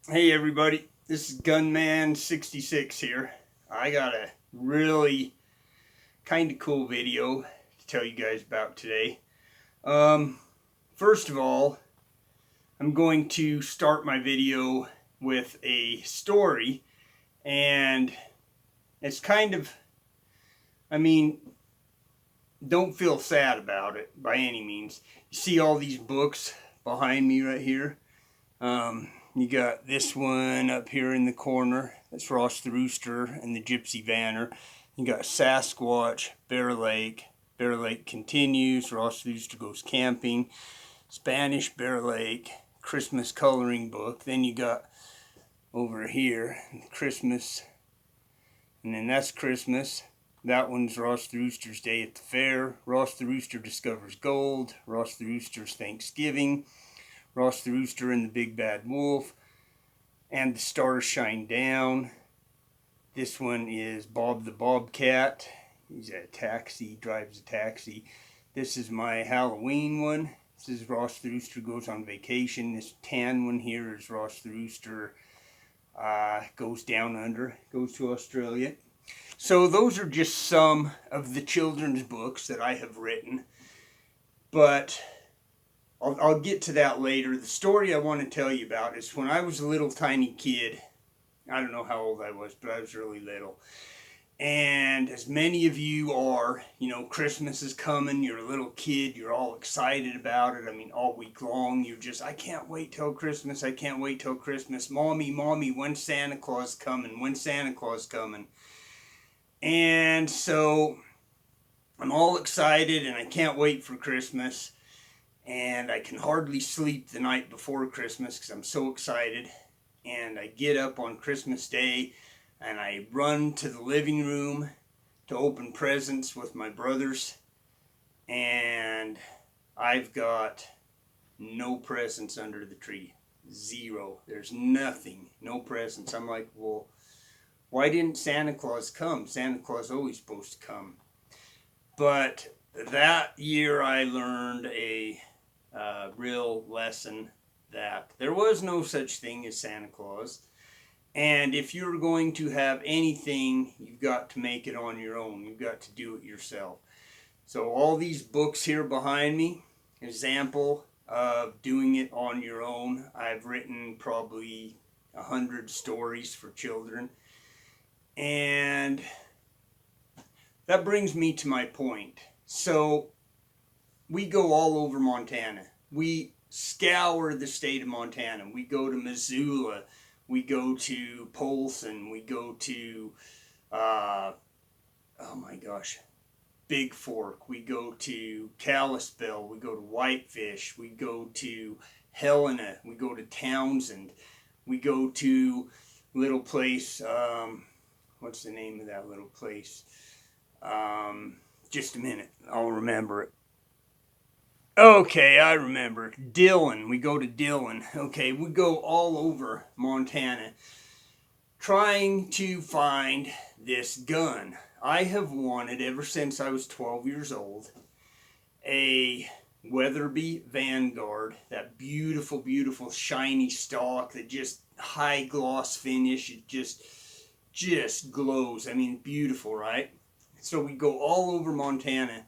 Hey everybody, this is Gunman66 here. I got a really kind of cool video to tell you guys about today. Um, First of all, I'm going to start my video with a story, and it's kind of, I mean, don't feel sad about it by any means. You see all these books behind me right here? You got this one up here in the corner. That's Ross the Rooster and the Gypsy Vanner. You got Sasquatch, Bear Lake. Bear Lake continues. Ross the Rooster goes camping. Spanish Bear Lake. Christmas coloring book. Then you got over here Christmas. And then that's Christmas. That one's Ross the Rooster's Day at the Fair. Ross the Rooster discovers gold. Ross the Rooster's Thanksgiving. Ross the Rooster and the Big Bad Wolf, and the Stars Shine Down. This one is Bob the Bobcat. He's a taxi, drives a taxi. This is my Halloween one. This is Ross the Rooster Goes on Vacation. This tan one here is Ross the Rooster Goes Down Under, goes to Australia. So those are just some of the children's books that I have written, but I'll get to that later. The story I want to tell you about is when I was a little tiny kid. I don't know how old I was, but I was really little. And as many of you are, Christmas is coming. You're a little kid. You're all excited about it. I mean, all week long, you're just, I can't wait till Christmas. I can't wait till Christmas. Mommy, when's Santa Claus coming? When's Santa Claus coming? And so I'm all excited and I can't wait for Christmas. And I can hardly sleep the night before Christmas because I'm so excited. And I get up on Christmas Day and I run to the living room to open presents with my brothers. And I've got no presents under the tree. Zero. There's nothing. No presents. I'm like, well, why didn't Santa Claus come? Santa Claus always supposed to come. But that year I learned a real lesson that there was no such thing as Santa Claus. And if you're going to have anything, you've got to make it on your own. You've got to do it yourself. So all these books here behind me, example of doing it on your own. I've written probably 100 stories for children. And that brings me to my point. So we go all over Montana. We scour the state of Montana. We go to Missoula. We go to Polson. We go to, oh my gosh, Big Fork. We go to Kalispell. We go to Whitefish. We go to Helena. We go to Townsend. We go to little place, what's the name of that little place? Just a minute, I'll remember it. Okay, I remember. Dillon. We go to Dillon. Okay, we go all over Montana trying to find this gun. I have wanted, ever since I was 12 years old, a Weatherby Vanguard. That beautiful, beautiful shiny stock that just high gloss finish. It just glows. I mean, beautiful, right? So we go all over Montana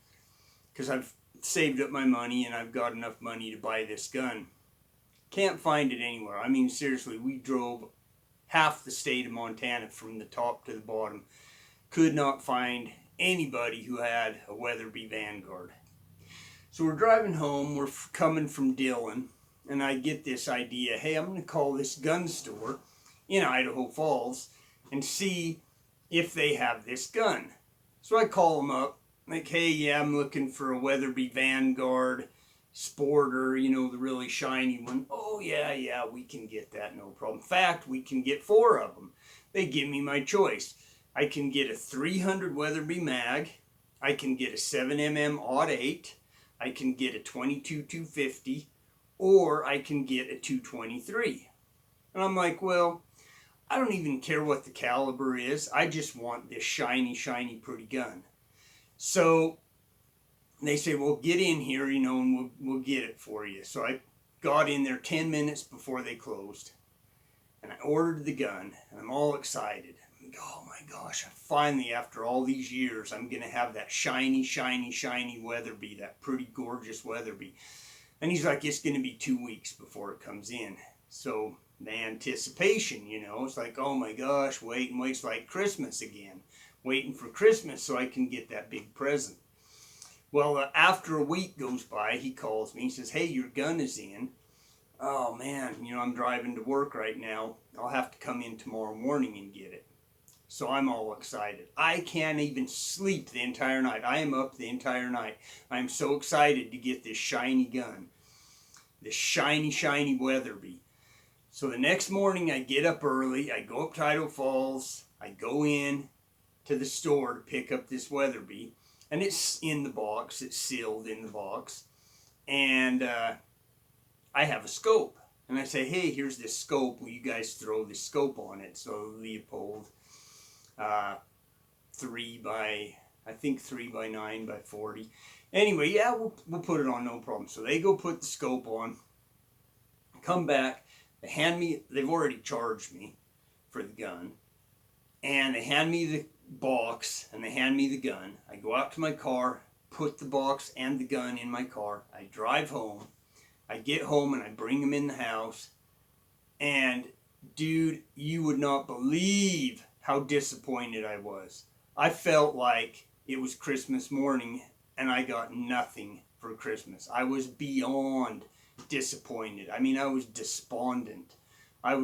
because I've saved up my money and I've got enough money to buy this gun. Can't find it anywhere. I mean, seriously, we drove half the state of Montana from the top to the bottom. Could not find anybody who had a Weatherby Vanguard. So we're driving home. We're coming from Dillon, and I get this idea. Hey, I'm going to call this gun store in Idaho Falls and see if they have this gun. So I call them up, like, hey, yeah, I'm looking for a Weatherby Vanguard Sporter, the really shiny one. Oh, yeah, we can get that, no problem. In fact, we can get 4 of them. They give me my choice. I can get a 300 Weatherby mag. I can get a 7mm Odd 8. I can get a 22 250, or I can get a 223. And I'm like, well, I don't even care what the caliber is. I just want this shiny, shiny, pretty gun. So they say, well, get in here, and we'll get it for you. So I got in there 10 minutes before they closed. and I ordered the gun, and I'm all excited. Oh my gosh, finally, after all these years, I'm going to have that shiny, shiny, shiny Weatherby, that pretty gorgeous Weatherby. And he's like, it's going to be 2 weeks before it comes in. So the anticipation, you know, it's like, oh my gosh, wait and wait. It's like Christmas again. Waiting for Christmas so I can get that big present. Well, after a week goes by, he calls me. He says, hey, your gun is in. Oh man, you know, I'm driving to work right now. I'll have to come in tomorrow morning and get it. So I'm all excited. I can't even sleep the entire night. I am up the entire night. I'm so excited to get this shiny gun. This shiny, shiny Weatherby. So the next morning I get up early. I go up to Idaho Falls. I go in to the store to pick up this Weatherby. And it's in the box. It's sealed in the box. And I have a scope. And I say, hey, here's this scope. Will you guys throw this scope on it? So Leopold 3 by 9 by 40. Anyway, yeah, we'll put it on, no problem. So they go put the scope on, come back, they've already charged me for the gun, and they hand me the box and they hand me the gun. I go out to my car, put the box and the gun in my car. I drive home. I get home and I bring them in the house, and dude, you would not believe how disappointed I was. I felt like it was Christmas morning and I got nothing for Christmas. I was beyond disappointed. I mean, I was despondent. I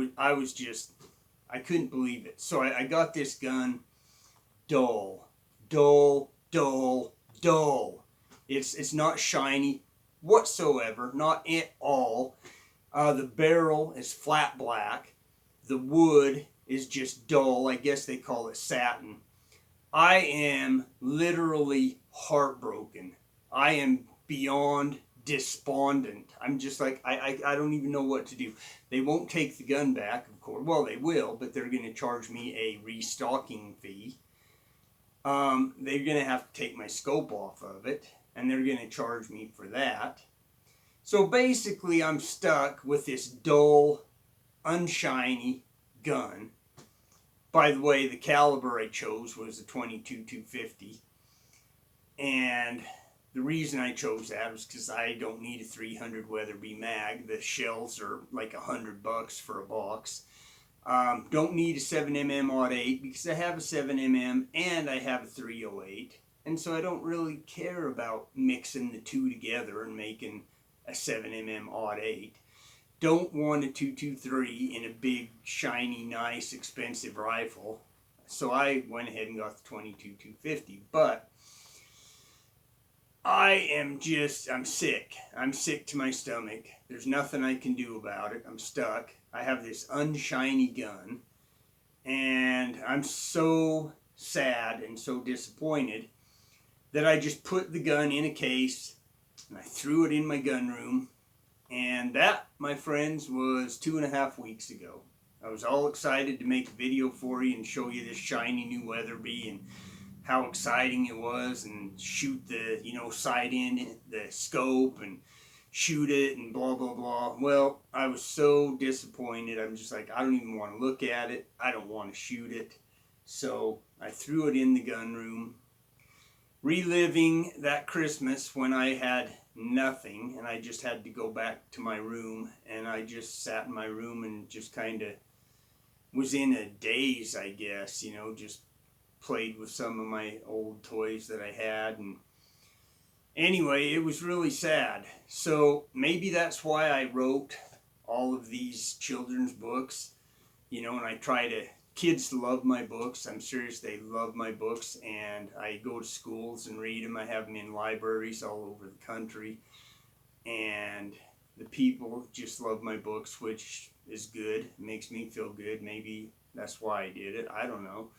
couldn't believe it. So I got this gun. Dull. It's not shiny whatsoever, not at all. The barrel is flat black. The wood is just dull. I guess they call it satin. I am literally heartbroken. I am beyond despondent. I'm just like, I don't even know what to do. They won't take the gun back, of course. Well, they will, but they're going to charge me a restocking fee. They're going to have to take my scope off of it, and they're going to charge me for that. So basically, I'm stuck with this dull, unshiny gun. By the way, the caliber I chose was a .22-250, and the reason I chose that was because I don't need a 300 Weatherby mag. The shells are like $100 for a box. Don't need a 7mm Mod 8 because I have a 7mm and I have a 308, and so I don't really care about mixing the two together and making a 7mm Mod 8. Don't want a .223 in a big, shiny, nice, expensive rifle. So I went ahead and got the .22-250. But I'm sick. I'm sick to my stomach. There's nothing I can do about it. I'm stuck. I have this unshiny gun. And I'm so sad and so disappointed that I just put the gun in a case and I threw it in my gun room. And that, my friends, was 2.5 weeks ago. I was all excited to make a video for you and show you this shiny new Weatherby and how exciting it was, and shoot the, sight in the scope and shoot it and blah, blah, blah. Well, I was so disappointed. I'm just like, I don't even want to look at it. I don't want to shoot it. So I threw it in the gun room, reliving that Christmas when I had nothing and I just had to go back to my room, and I just sat in my room and just kind of was in a daze, I guess, just played with some of my old toys that I had. And anyway, it was really sad. So maybe that's why I wrote all of these children's books, and I try to, kids love my books. I'm serious, they love my books, and I go to schools and read them. I have them in libraries all over the country, and the people just love my books, which is good. It makes me feel good. Maybe that's why I did it. I don't know.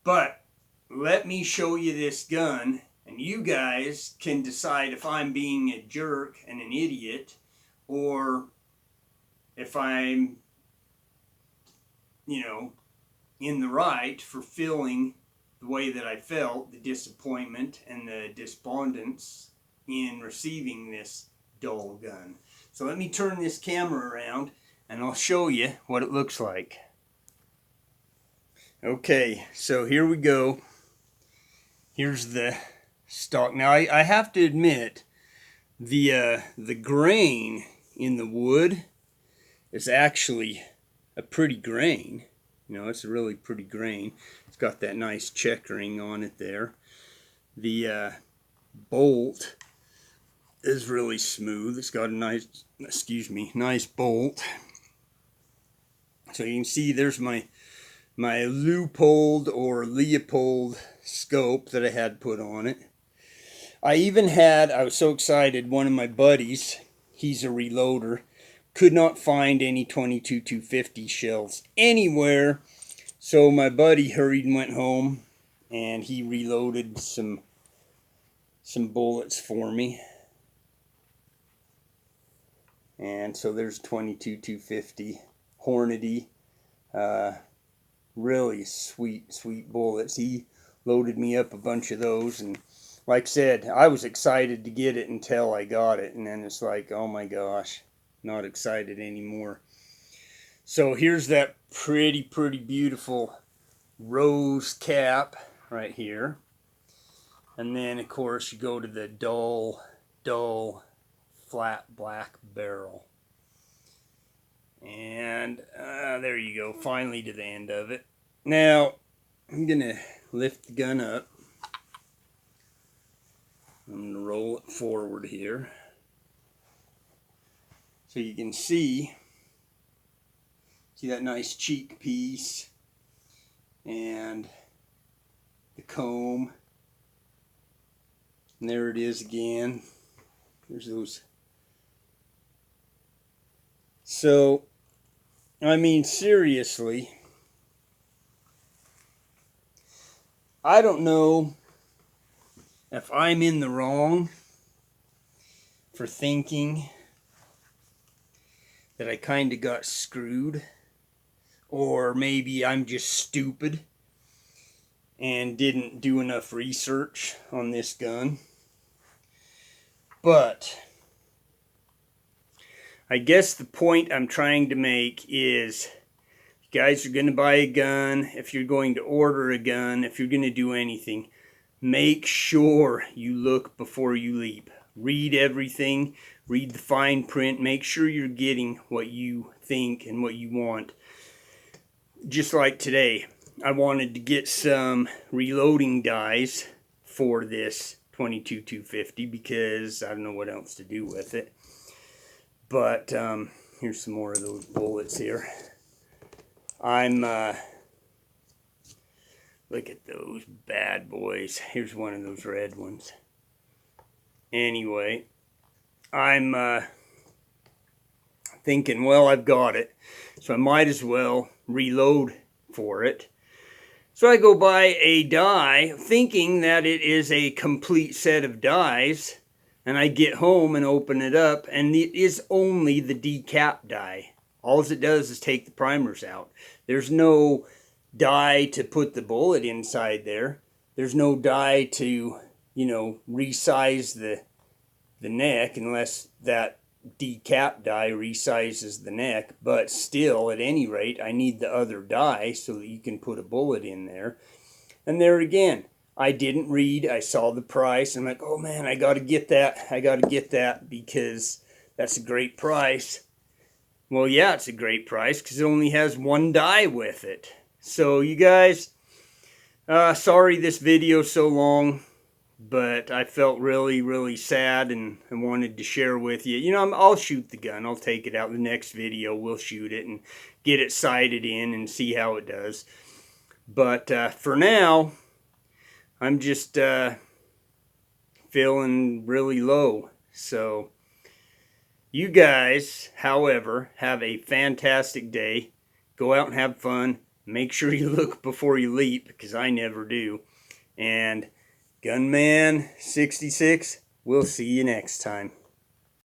But let me show you this gun, and you guys can decide if I'm being a jerk and an idiot, or if I'm, in the right for feeling the way that I felt, the disappointment and the despondence in receiving this dull gun. So let me turn this camera around and I'll show you what it looks like. Okay, so here we go. Here's the stock. Now I have to admit, the grain in the wood is actually a pretty grain. You know, it's a really pretty grain. It's got that nice checkering on it there. The bolt is really smooth. It's got a nice, nice bolt. So you can see there's my Leupold or Leopold scope that I had put on it. I even had, I was so excited, one of my buddies, he's a reloader, could not find any 22-250 shells anywhere. So my buddy hurried and went home, and he reloaded some bullets for me. And so there's 22-250 Hornady. Really sweet bullets. He loaded me up a bunch of those, and like I said, I was excited to get it until I got it, and then it's like, oh my gosh, not excited anymore. So here's that pretty beautiful rose cap right here. And then of course you go to the dull flat black barrel. And there you go, finally to the end of it. Now I'm gonna lift the gun up. I'm gonna roll it forward here so you can see that nice cheek piece and the comb. And there it is again. There's those. So, I mean, seriously, I don't know if I'm in the wrong for thinking that I kind of got screwed, or maybe I'm just stupid and didn't do enough research on this gun. But I guess the point I'm trying to make is, you guys are going to buy a gun, if you're going to order a gun, if you're going to do anything, make sure you look before you leap. Read everything, read the fine print, make sure you're getting what you think and what you want. Just like today, I wanted to get some reloading dies for this 22-250 because I don't know what else to do with it. But here's some more of those bullets here. Look at those bad boys. Here's one of those red ones. Anyway, I'm thinking, well, I've got it, so I might as well reload for it. So I go buy a die thinking that it is a complete set of dies, and I get home and open it up, and it is only the decap die. All it does is take the primers out. There's no die to put the bullet inside there. There's no die to, you know, resize the neck, unless that decap die resizes the neck. But still, at any rate, I need the other die so that you can put a bullet in there. And there again, I didn't read. I saw the price. I'm like, oh man, I got to get that. I got to get that because that's a great price. Well, yeah, it's a great price because it only has one die with it. So you guys, sorry this video's so long, but I felt really sad and I wanted to share with you. You know, I'll shoot the gun. I'll take it out in the next video. We'll shoot it and get it sighted in and see how it does. But for now, I'm just feeling really low. So you guys, however, have a fantastic day. Go out and have fun. Make sure you look before you leap, because I never do. And Gunman 66, we'll see you next time.